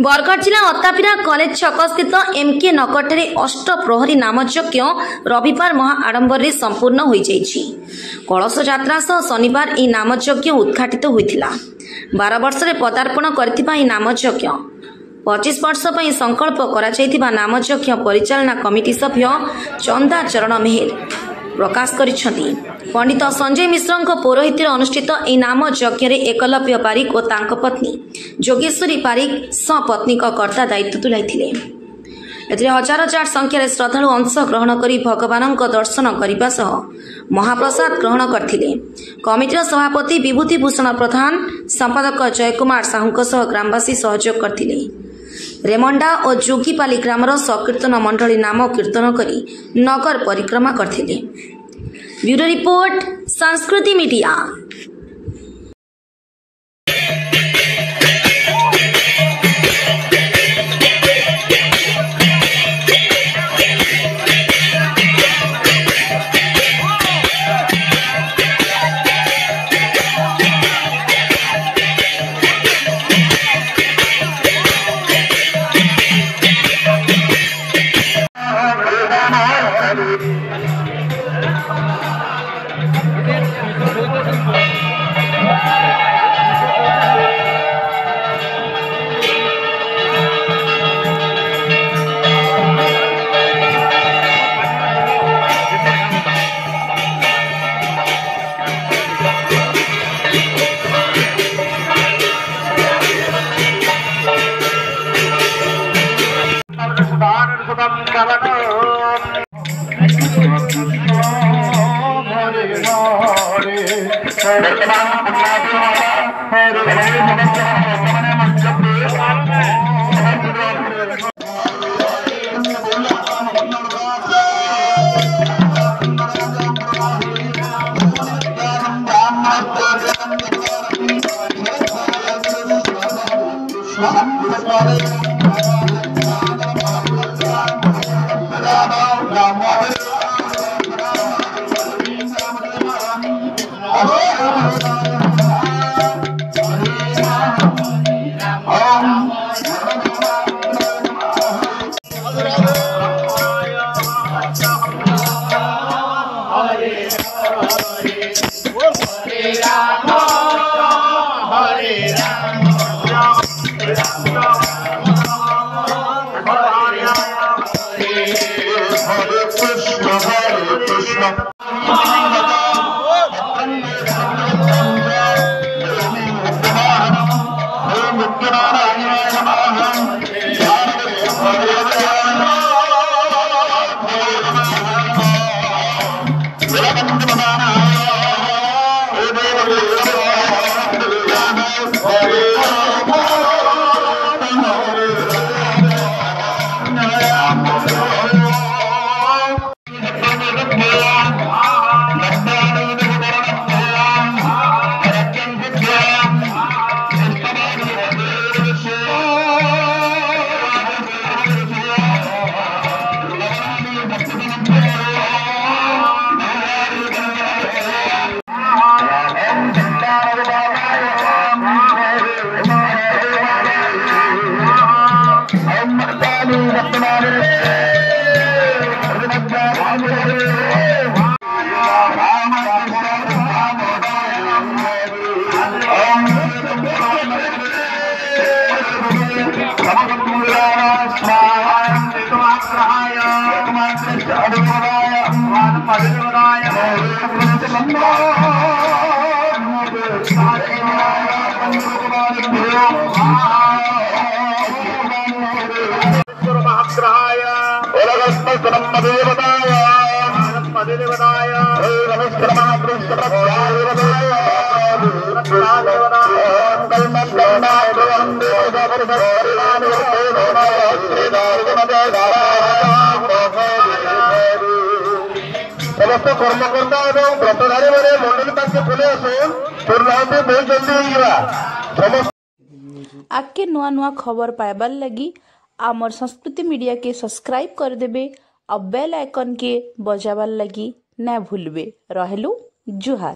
बरगढ़ जिला अत्तापिरा कॉलेज छक स्थित एमके नकटे अष्टप्रहरी नामयज्ञ रविवार महा आडंबर संपूर्ण हो जाइछि। कलश यात्रा सह शनिवार यह नामयज्ञ उद्घाटित होइथिला। 12 वर्ष रे पदार्पण करथिबा यह नामयज्ञ 25 वर्ष पर संकल्प करा जाइथिबा नामयज्ञ परिचालना कमिटी सभ्य चंदा चरण मेहर प्रकाश करिसेंती। पंडित संजय मिश्र पौरोहित्य अनुष्ठित यह नामयज्ञ एकलव्य पारिक और तांक पत्नी जोगेश्वरी पारिक सपत्नी कर्ता दायित्व तुलाई। हजार हजार संख्यार श्रद्धालु अंश ग्रहण कर भगवान दर्शन करने सह महाप्रसाद ग्रहण करथिले। कमिटीर सभापति विभूतिभूषण प्रधान संपादक जयकुमार साहू सह ग्रामवासी सहयोग करथिले। रेमंडा और जोगीपाली ग्रामर संकीर्तन मंडली नाम कीर्तन करी नगर परिक्रमा करथिले। ब्यूरो रिपोर्ट संस्कृति मीडिया। समस्त कर्मकर्ता और व्रतधारी मैंने मंडली पाखे फुले आसुन पूर्णाहुति बहुत जल्दी आके नुआ नुआ खबर पाइबार लगी आमर संस्कृति मीडिया के सब्सक्राइब कर देबे और बेल आइकन के बजाबार लगी ना भूलबे। रहलु जुहार।